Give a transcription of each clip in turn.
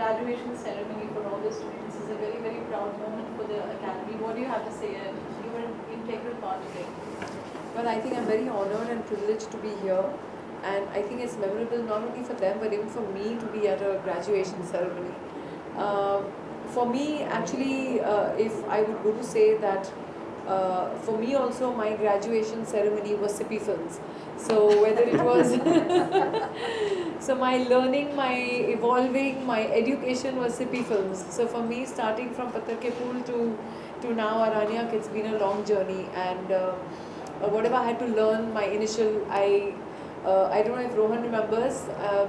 graduation ceremony for all the students is a very, very proud moment for the academy. What do you have to say? And you were an integral part of it. Well, I think I'm very honored and privileged to be here, and I think it's memorable not only for them but even for me to be at a graduation ceremony. For me, actually, if I would go to say that, for me also my graduation ceremony was Sippy films. So whether it was so my learning, my evolving, my education was Sippy films. So for me, starting from Patthar Ke Phool to now Aranyak, it's been a long journey, and whatever I had to learn, my initial, I don't know if Rohan remembers,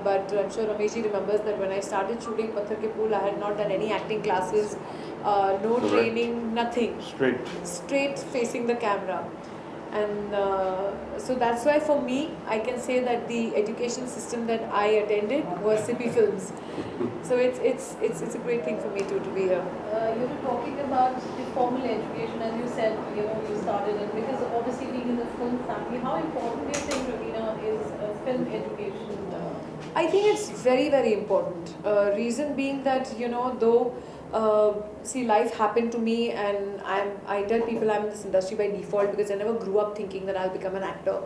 but I'm sure Ramesh remembers that when I started shooting Patthar Ke Phool, I had not done any acting classes, no Correct. training, nothing. Straight. Facing the camera. And so that's why for me, I can say that the education system that I attended was Sippy Films. So it's a great thing for me to be here. You were talking about the formal education, as you said, you started it because obviously being in the film family, how important do you think, Raveena, is film education? I think it's very, very important. Reason being that, though, see, life happened to me, and I tell people I'm in this industry by default because I never grew up thinking that I'll become an actor.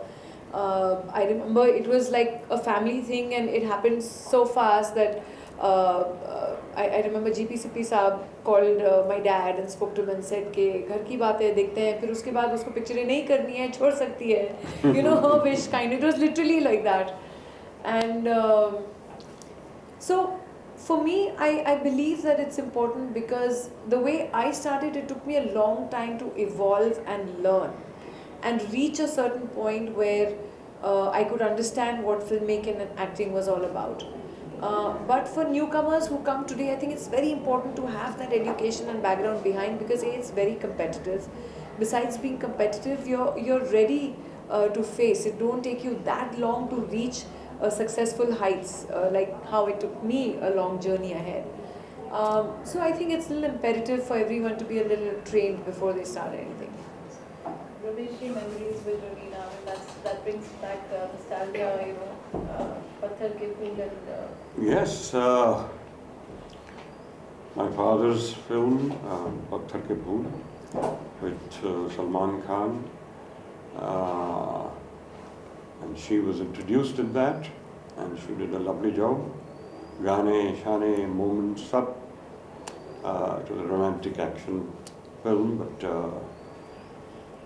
I remember it was like a family thing, and it happened so fast that I remember GP Sippy साहब called my dad and spoke to him and said कि घर की बातें देखते हैं, फिर उसके बाद उसको पिक्चरें नहीं करनी है, छोड़ सकती है, her wish kind. It was literally like that. And so for me, I believe that it's important because the way I started, it took me a long time to evolve and learn and reach a certain point where I could understand what filmmaking and acting was all about. But for newcomers who come today, I think it's very important to have that education and background behind, because it's very competitive. Besides being competitive, you're ready to face it. Don't take you that long to reach successful heights, like how it took me a long journey ahead. So I think it's a little imperative for everyone to be a little trained before they start anything. Ramesh, memories with Raveena, that brings back nostalgia, Patthar Ke Phool and... Yes, my father's film, Patthar Ke Phool, with Salman Khan, and she was introduced in that, and she did a lovely job. Gaane, Shane, moments, sab. It was a romantic action film, but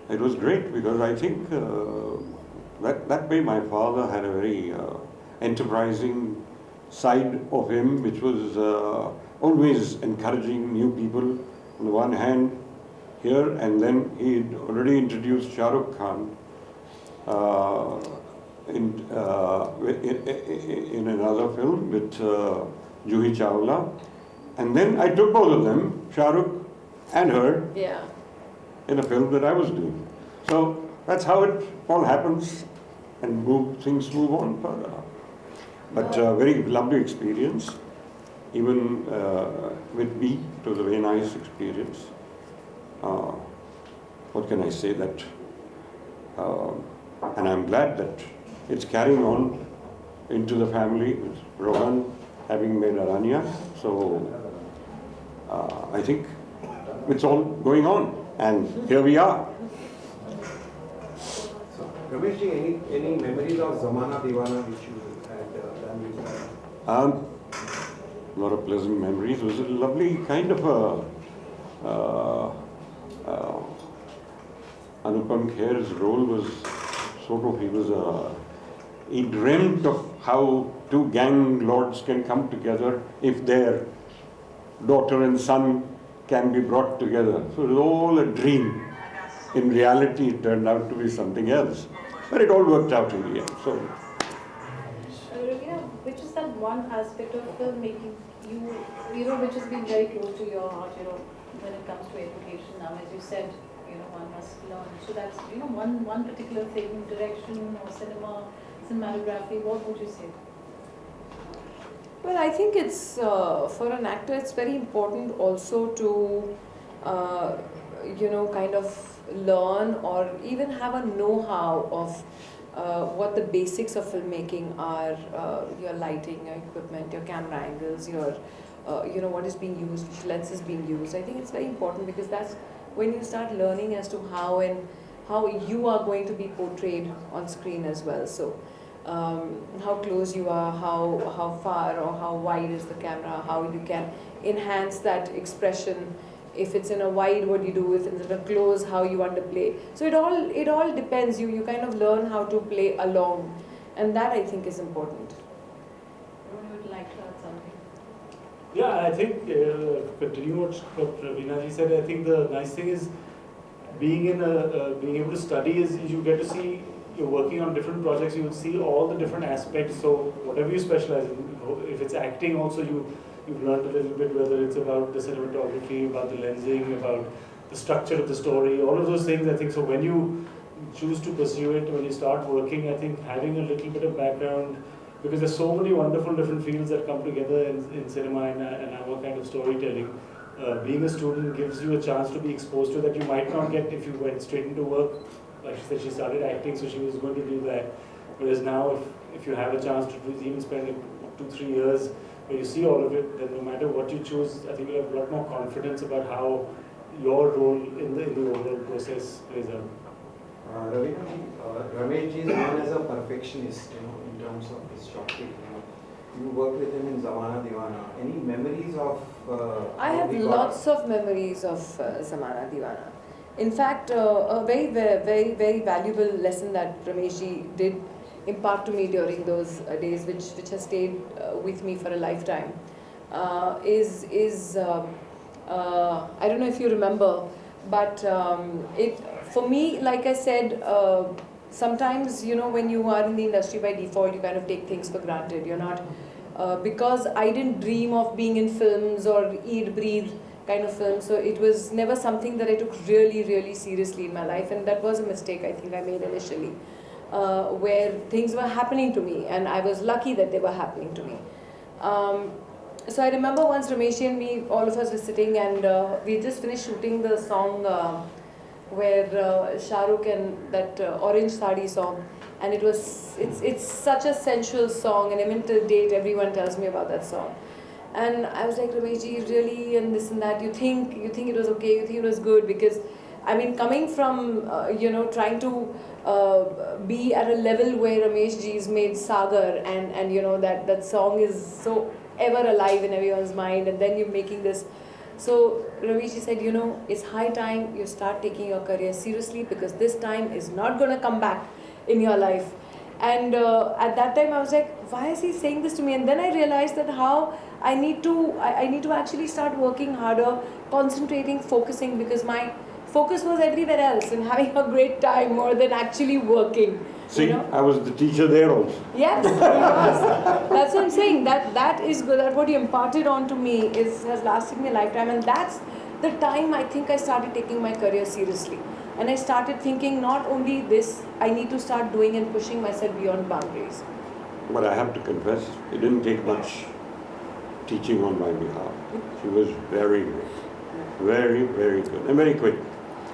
it was great because I think that way my father had a very enterprising side of him, which was always encouraging new people on the one hand here, and then he'd already introduced Shah Rukh Khan in another film with Juhi Chawla, and then I took both of them, Shah Rukh and her, Yeah. in a film that I was doing. So that's how it all happens, and things move on further. But very lovely experience. Even with me, it was a very nice experience. What can I say that? And I'm glad that it's carrying on into the family with Rohan having made Aranya. So I think it's all going on, and here we are. So, Ramesh, any memories of Zamana Divana which you had done with her? A lot of pleasant memories. It was a lovely kind of Anupam Kher's role was sort of, he dreamt of how two gang lords can come together if their daughter and son can be brought together. So it was all a dream. In reality, it turned out to be something else. But it all worked out in the end. So, Raveena, which is that one aspect of filmmaking which has been very close to your heart, when it comes to education now, as you said, one must learn. So that's, one particular thing, direction or cinematography, what would you say? Well, I think it's, for an actor, it's very important also to, kind of learn or even have a know-how of what the basics of filmmaking are, your lighting, your equipment, your camera angles, your what is being used, which lens is being used. I think it's very important because that's when you start learning as to how you are going to be portrayed on screen as well. So how close you are, how far or how wide is the camera, how you can enhance that expression. If it's in a wide, what do you do? If it's in a close, how you underplay. So it all depends. You kind of learn how to play along, and that I think is important. Would you like to add something? Yeah, I think continue what Raveena ji said. I think the nice thing is being able to study is you get to see, you're working on different projects. You will see all the different aspects. So whatever you specialize in, if it's acting, also you've learned a little bit, whether it's about the cinematography, about the lensing, about the structure of the story, all of those things. I think so when you choose to pursue it, when you start working, I think having a little bit of background, because there's so many wonderful different fields that come together in cinema and our kind of storytelling. Being a student gives you a chance to be exposed to that you might not get if you went straight into work. Like she said, she started acting, so she was going to do that. Whereas now, if you have a chance to even spend 2-3 years where you see all of it, then no matter what you choose, I think you have a lot more confidence about how your role in the overall process plays out. Raveena, Ramesh is known as a perfectionist, in terms of his shot taking. You worked with him in Zamana Divana. Any memories of? I have lots of memories of Zamana Divana. In fact, a very, very, very valuable lesson that Ramesh ji did impart to me during those days, which has stayed with me for a lifetime, is I don't know if you remember, but for me, like I said, sometimes when you are in the industry by default, you kind of take things for granted. You're not because I didn't dream of being in films or eat, breathe kind of films, so it was never something that I took really, really seriously in my life, and that was a mistake I think I made initially. Where things were happening to me, and I was lucky that they were happening to me. So I remember once Ramesh and me, all of us were sitting, and we had just finished shooting the song where Shah Rukh and that Orange Sari song, and it's such a sensual song, and even till date everyone tells me about that song. And I was like, Ramesh ji, really, and this and that, you think it was okay, you think it was good, because I mean, coming from trying to be at a level where Ramesh ji's made Sagar, and that song is so ever alive in everyone's mind, and then you're making this. So Ramesh ji said, it's high time you start taking your career seriously, because this time is not going to come back in your life. And at that time I was like, why is he saying this to me? And then I realized that how I need to actually start working harder, concentrating, focusing, because my focus was everywhere else and having a great time more than actually working. See, I was the teacher there also. Yes, he was. That's what I'm saying. That is good. That what you imparted on to me has lasted me a lifetime, and that's the time I think I started taking my career seriously. And I started thinking, not only this, I need to start doing and pushing myself beyond boundaries. But I have to confess, it didn't take much teaching on my behalf. She was very good, very, very good, and very quick.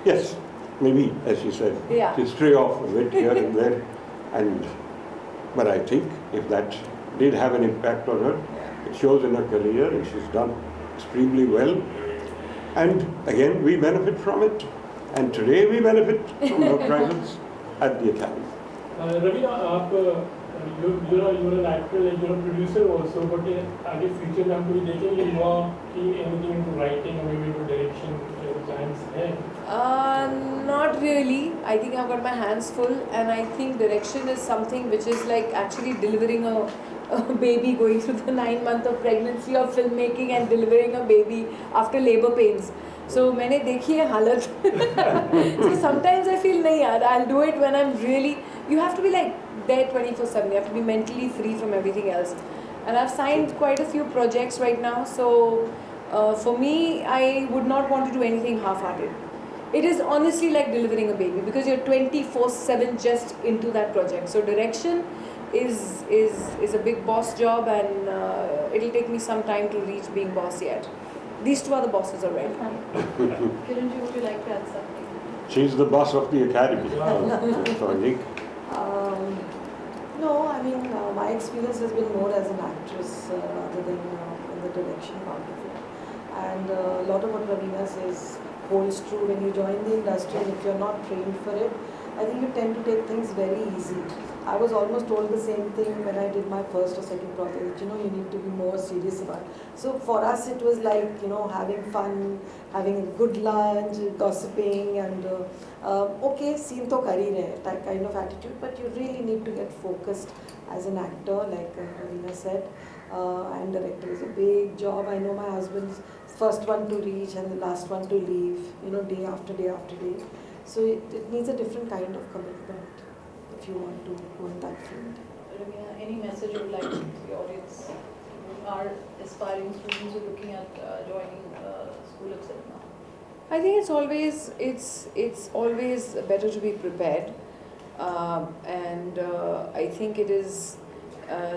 Yes, maybe, as you said, history off a bit here and there. But I think if that did have an impact on her, it shows in her career, and she's done extremely well. And again, we benefit from it. And today we benefit from her presence at the Academy. Raveena, you're an actor and you're a producer also, but आगे future में हम कभी देखेंगे you are anything into writing or maybe into direction plans है? Not really. I think I've got my hands full, and I think direction is something which is like actually delivering a baby, going through the 9 months of pregnancy of filmmaking and delivering a baby after labor pains. So मैंने देखी है हालत. So sometimes I feel नहीं यार, I'll do it when I'm really. You have to be like there 24/7. You have to be mentally free from everything else. And I've signed quite a few projects right now. So for me, I would not want to do anything half-hearted. It is honestly like delivering a baby, because you're 24/7 just into that project. So direction is a big boss job, and it'll take me some time to reach being boss yet. These two are the bosses already. Kiranji, would you like to add something? She's the boss of the Academy. No, I mean, my experience has been more as an actress rather than in the direction part of it. And a lot of what Raveena says holds true when you join the industry, and if you're not trained for it, I think you tend to take things very easy. I was almost told the same thing when I did my first or second project, you need to be more serious about it. So for us it was like, having fun, having a good lunch, gossiping, and okay, scene to kar hi rahe, that kind of attitude, but you really need to get focused as an actor, like Raveena said, and director is a big job. I know my husband's first one to reach and the last one to leave, day after day after day. So it needs a different kind of commitment if you want to go in that field. Raveena, any message you would like to the audience who are aspiring students who are looking at joining school of cinema? I think it's always better to be prepared, and I think it is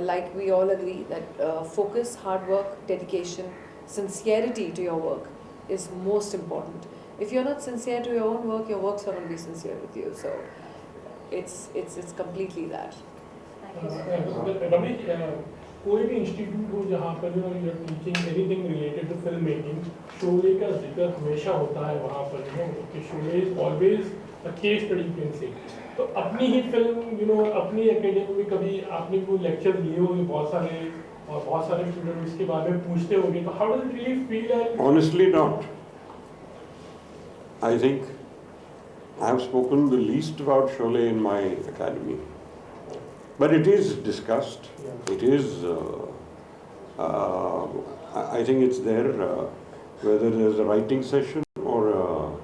like we all agree that focus, hard work, dedication, sincerity to your work is most important. If you're not sincere to your own work, your work's not going to be sincere with you. So it's completely that. Thank you so much. Ramesh, कोई भी institute हो जहाँ पर you're teaching anything related to film making, Sholay का जिक्र हमेशा होता है वहाँ पर, कि Sholay is always a case study you can say. तो अपनी ही फिल्म, अपनी एकेडमी में कभी आपने कोई लेक्चर लिए होंगे बहुत सारे स्टूडेंट इसके बारे में पूछते होंगे, तो how does it really feel? Honestly, not. I think I have spoken the least about Sholay in my academy. But it is discussed. It is, I think it's there, whether there's a writing session or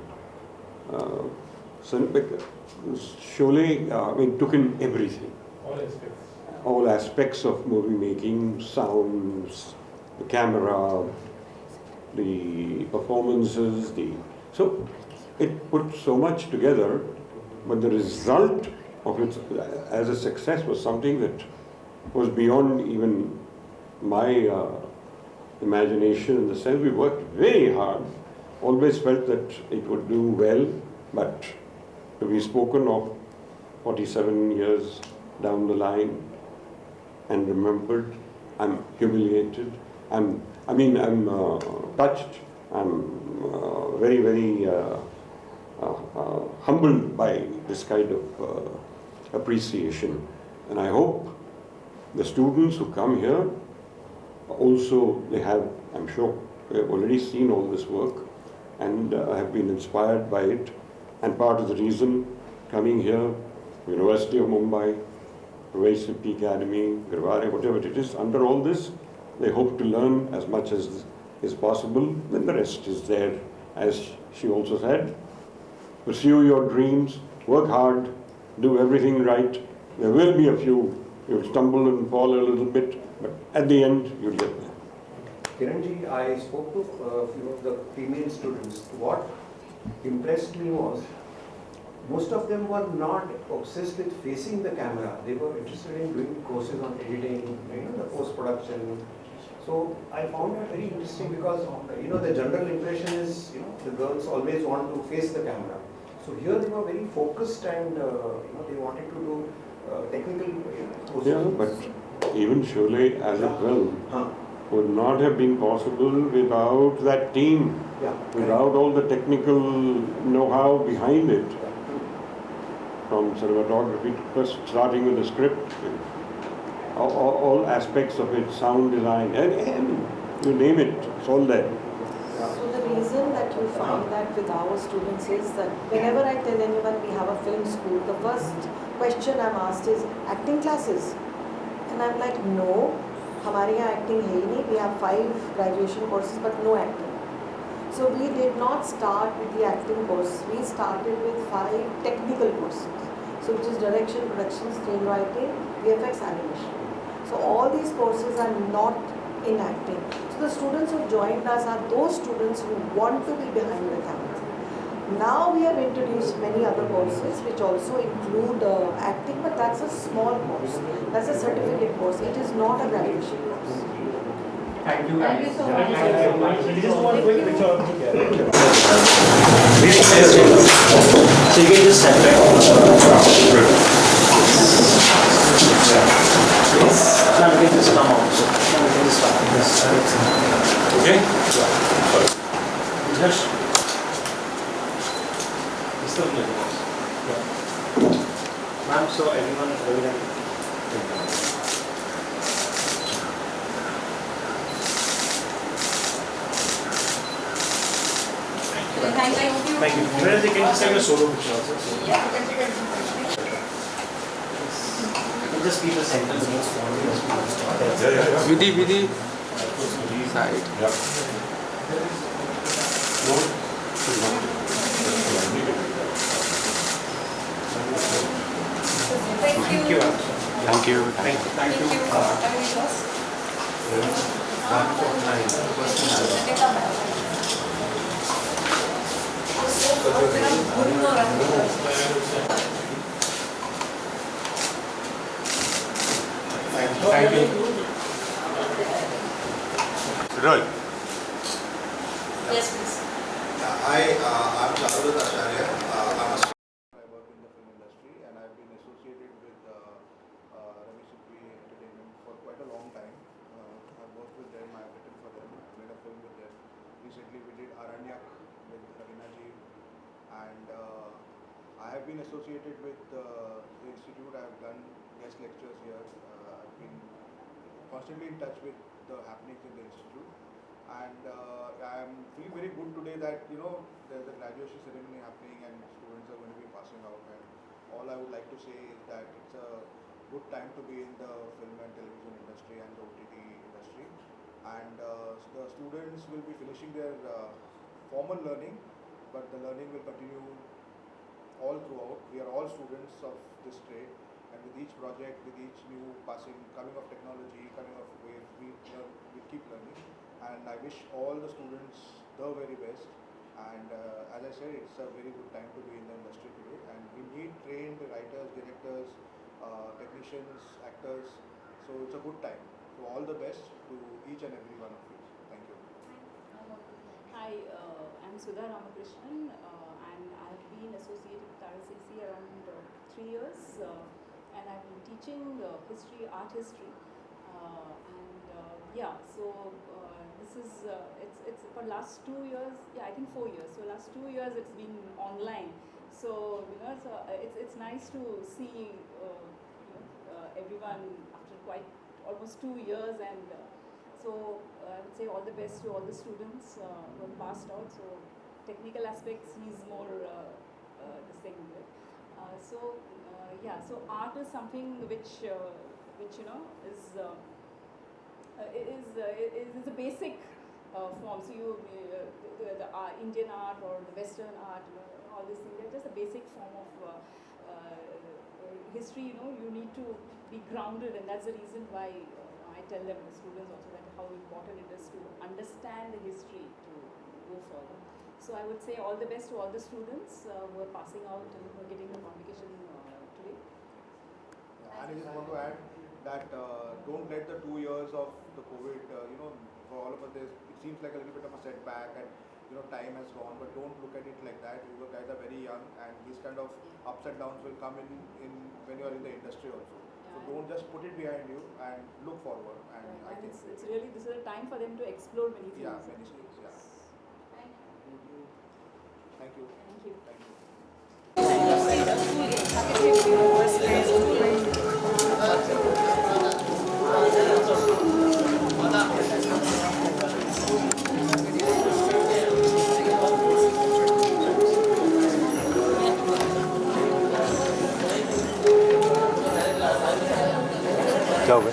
Sholay, took in everything. All aspects of movie making, sounds, the camera, the performances, so it put so much together, but the result of it as a success was something that was beyond even my imagination, in the sense we worked very hard, always felt that it would do well, but to be spoken of 47 years down the line and remembered, I'm humiliated, I'm touched, I'm very, very humbled by this kind of appreciation. And I hope the students who come here also, they have, I'm sure, they have already seen all this work and have been inspired by it. And part of the reason coming here, University of Mumbai, Sippy Academy, Gurware, whatever it is, under all this, they hope to learn as much as is possible. Then the rest is there, as she also said. Pursue your dreams, work hard, do everything right. There will be a few, you'll stumble and fall a little bit, but at the end, you'll get there. Kiranji, I spoke to a few of the female students. What impressed me was, most of them were not obsessed with facing the camera. They were interested in doing courses on editing, the post-production. So I found that very interesting because, the general impression is, the girls always want to face the camera. So here they were very focused and, they wanted to do technical courses. Yeah, but even Sholay as a film would not have been possible without that team, without all the technical know-how behind it. From cinematography, first starting with the script, all aspects of it, sound design, and you name it, it's all there. So the reason that you find that with our students is that whenever I tell anyone we have a film school, the first question I'm asked is, acting classes? And I'm like, no, हमारे यहाँ acting है ही नहीं. We have 5 graduation courses but no acting. So we did not start with the acting course. We started with 5 technical courses. So which is direction, production, screenwriting, VFX, animation. So all these courses are not in acting. So the students who joined us are those students who want to be behind the camera. Now we have introduced many other courses which also include acting, but that's a small course. That's a certificate course. It is not a graduation course. Thank you. Thank you so much. Just one quick picture. So you can just step back. Now we can just come out. Now we can just start. Okay? Yes. Ma'am, so everyone, Thank you. Thank you. Where they can just have a solo picture also. So. Yeah. You can just keep a sentence most Vidhi side. Yeah. Thank you. Thank you. Thank you. Thank you. Roll. Yes, please. Hi, I'm Charulata Acharya. I work in the film industry and I've been associated with Ramesh Sippy Entertainment for quite a long time. I've worked with them, I've written for them, I've made a film with them. Recently we did Aranyak with Raveena ji, and I have been associated with the institute. I've done guest lectures here. I've been constantly in touch with the happenings in the institute. And I am feeling very good today that there's a graduation ceremony happening and students are going to be passing out, and all I would like to say is that it's a good time to be in the film and television industry and the OTT industry, and the students will be finishing their formal learning, but the learning will continue all throughout. We are all students of this trade, and with each project, with each new coming of technology, coming of waves, we keep learning. And I wish all the students the very best. And as I said, it's a very good time to be in the industry today. And we need trained writers, directors, technicians, actors. So it's a good time. So all the best to each and every one of you. Thank you. Hi, I'm Sudha Ramakrishnan, and I've been associated with RSAC around 3 years, and I've been teaching history, art history, so this is it's for last 2 years, I think 4 years. So last 2 years it's been online. So it's nice to see everyone after quite almost 2 years, and so I would say all the best to all the students who have passed out. So technical aspects he's more this thing. So art is something which is a basic form. So the Indian art or the Western art, all these things, they're just a basic form of history. You need to be grounded, and that's the reason why I tell them, the students also, that how important it is to understand the history to go further. So I would say all the best to all the students who are passing out and who are getting the convocation today. And I just want to add that don't let the 2 years of the COVID, for all of us, it seems like a little bit of a setback, and time has gone, but don't look at it like that. You guys are very young, and these kind of ups and downs will come in when you are in the industry also. So don't just put it behind you and look forward. And I think it's really, this is a time for them to explore many things. Yeah, many things. Yeah. Thank you. Thank you. Thank you. क्या हो गया?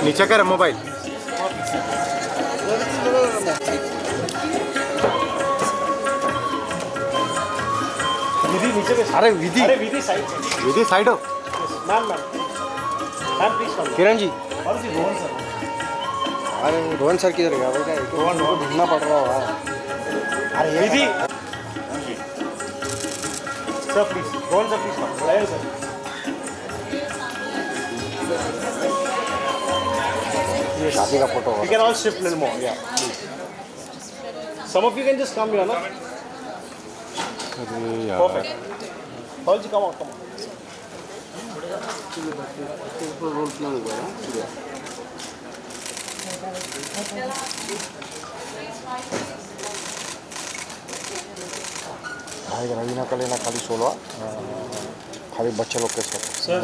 नीचे कर mobile. अरे Vidhi side हो. Ma'am please come. Kiran ji. Rohan sir. अरे Rohan sir किधर गया भाई? रोहन ढूंढना पड़ रहा होगा. अरे Vidhi sir please. Rohan sir please come. Sir शादी का photo You can all shift a little more, yeah. Please. Some of you can just come here, no? अरे यार Perfect. Paulji, come on, come on. Role play होगा ना भाई रवीना का लेना खाली 16 खाली बच्चे लोग के साथ Sir.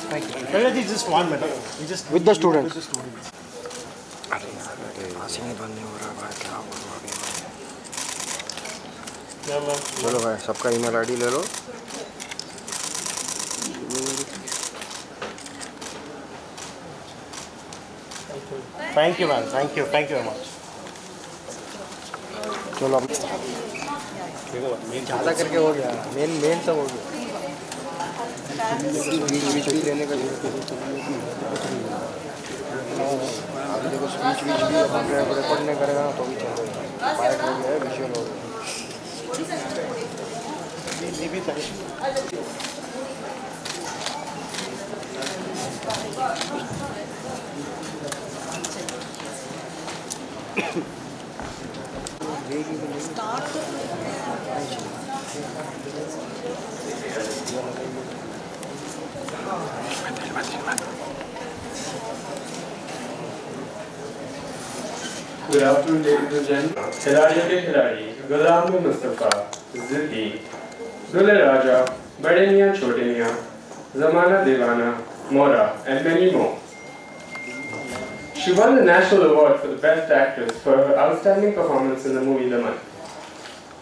Thank you. Pranaji, just 1 minute. We just With the students. With the students. अरे यार आसिंग बंद नहीं हो रहा भाई क्या बोलूं अभी मैं चलो भाई सबका ईमेल आईडी ले लो Thank you, man. Thank you very much. चलो अब ज़्यादा करके हो गया मेन सब हो गया बीच लेने का अभी देखो स्पीच भी रिकॉर्ड नहीं करेगा ना तो भी चल रहा पायलट हो गया है विजुअल हो गया Good afternoon, ladies and gentlemen. खिलाड़ियों के खिलाड़ी गुलाम मुस्तफ़ा, ज़िद्दी, दुल्हे राजा, बड़े मियाँ छोटे मियाँ, ज़माना दीवाना, मोरा, and many more. She won the National Award for the Best Actress for her outstanding performance in the movie The Month.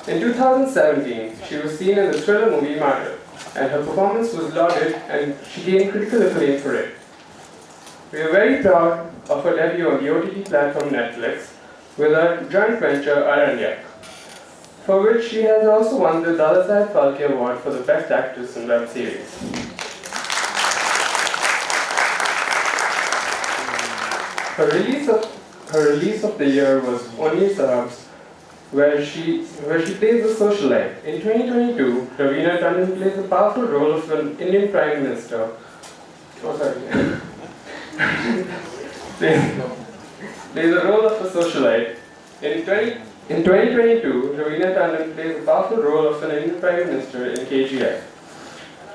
In 2017, she was seen in the thriller movie Martyr, and her performance was lauded and she gained critical acclaim for it. We are very proud of her debut on the OTT platform Netflix with her joint venture Aranyak, for which she has also won the Dalasaheb Phalke Award for the Best Actress in Web Series. Her release of the year was Onye Sahabs, where she plays a socialite. In 2022, Raveena Tandon plays a powerful role of an Indian Prime Minister. Oh, sorry. plays a role of a socialite. In 2022, Raveena Tandon plays a powerful role of an Indian Prime Minister in KGF.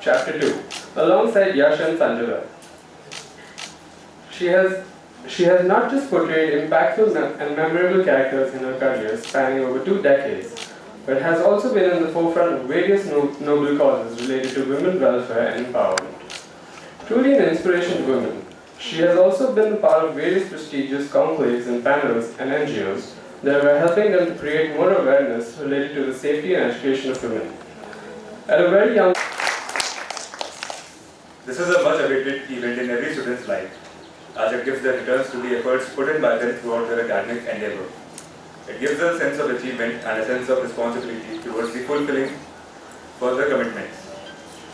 Chapter 2, alongside Yash and Sanjana. She has not just portrayed impactful and memorable characters in her career spanning over 2 decades, but has also been in the forefront of various noble causes related to women welfare and empowerment. Truly an inspiration to women, she has also been a part of various prestigious conclaves and panels and NGOs that were helping them to create more awareness related to the safety and education of women. At a very young This is a much awaited event in every student's life, as it gives the returns to the efforts put in by them throughout their academic endeavor. It gives a sense of achievement and a sense of responsibility towards the fulfilling further commitments.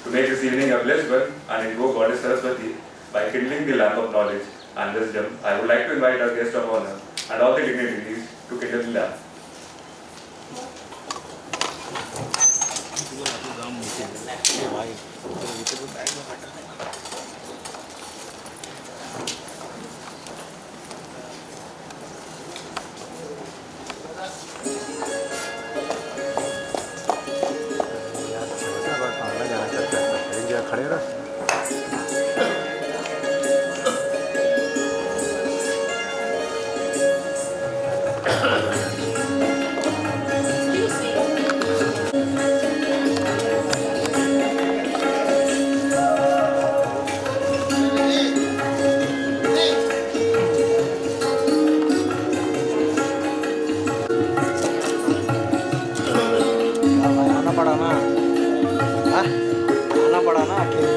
To make this evening a blessed one and invoke Goddess Saraswati by kindling the lamp of knowledge and wisdom, I would like to invite our guest of honor and all the dignitaries to kindle the lamp. खड़े रह आना पड़ा ना आना पड़ा ना अकेले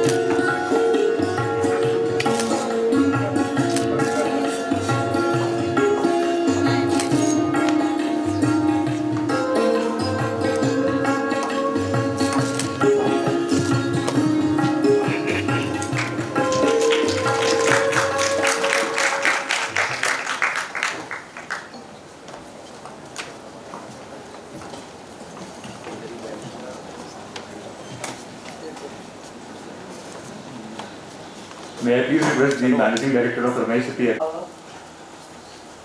May I please request the Managing Director of Ramesh Sippy.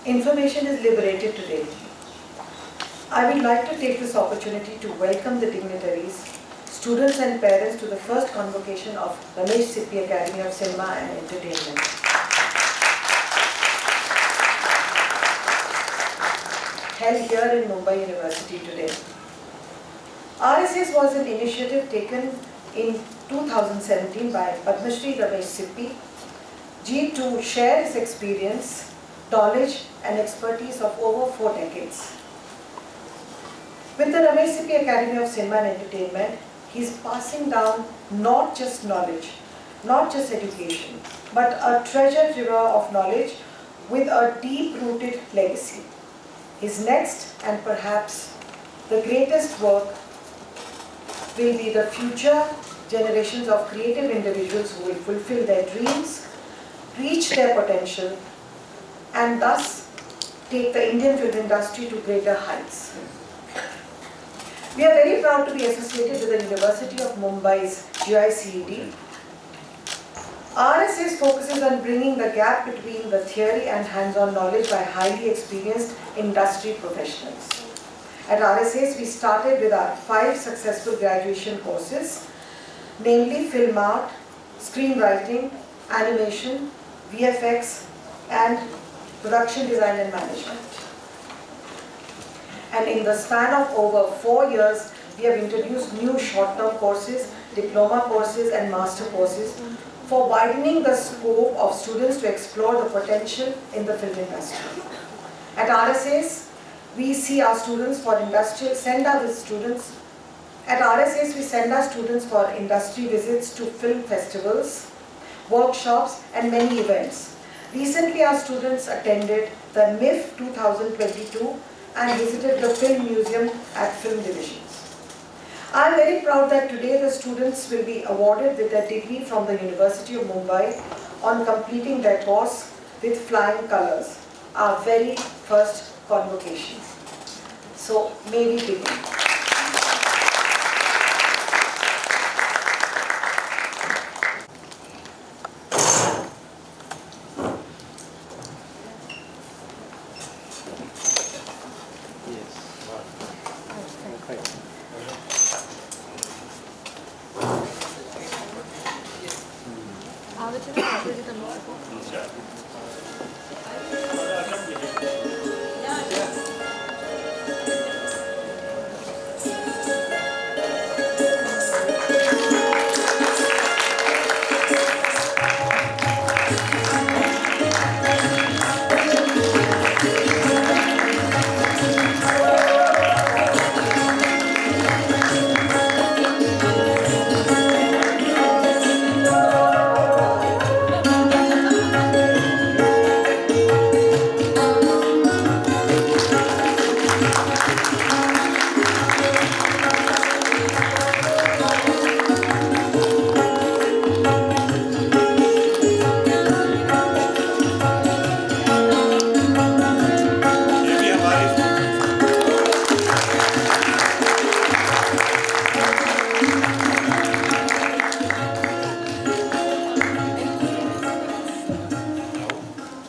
Information is liberated today. I would like to take this opportunity to welcome the dignitaries, students and parents to the first convocation of Ramesh Sippy Academy of Cinema and Entertainment. Held here in Mumbai University today. RSS was an initiative taken in 2017 by Padma Shri Ramesh Sippy Ji to share his experience, knowledge and expertise of over 4 decades. With the Ramesh Sippy Academy of Cinema and Entertainment, he is passing down not just knowledge, not just education, but a treasure trove of knowledge with a deep-rooted legacy. His next and perhaps the greatest work will be the future generations of creative individuals who will fulfill their dreams, reach their potential, and thus take the Indian film industry to greater heights. We are very proud to be associated with the University of Mumbai's GICED. RSS focuses on bringing the gap between the theory and hands-on knowledge by highly experienced industry professionals. At RSS, we started with our 5 successful graduation courses, namely film art, screenwriting, animation, VFX, and production design and management. And in the span of over 4 years, we have introduced new short-term courses, diploma courses, and master courses for widening the scope of students to explore the potential in the film industry. At RSS, we see our students for industrial, At RSS, we send our students for industry visits to film festivals, workshops, and many events. Recently, our students attended the MIF 2022 and visited the Film Museum at Film Divisions. I am very proud that today the students will be awarded with a degree from the University of Mumbai on completing their course with flying colors, our very first convocation. So, may we begin.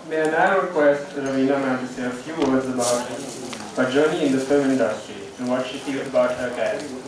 May I now request Raveena ma'am to say a few words about her journey in the film industry and what she feels about her career.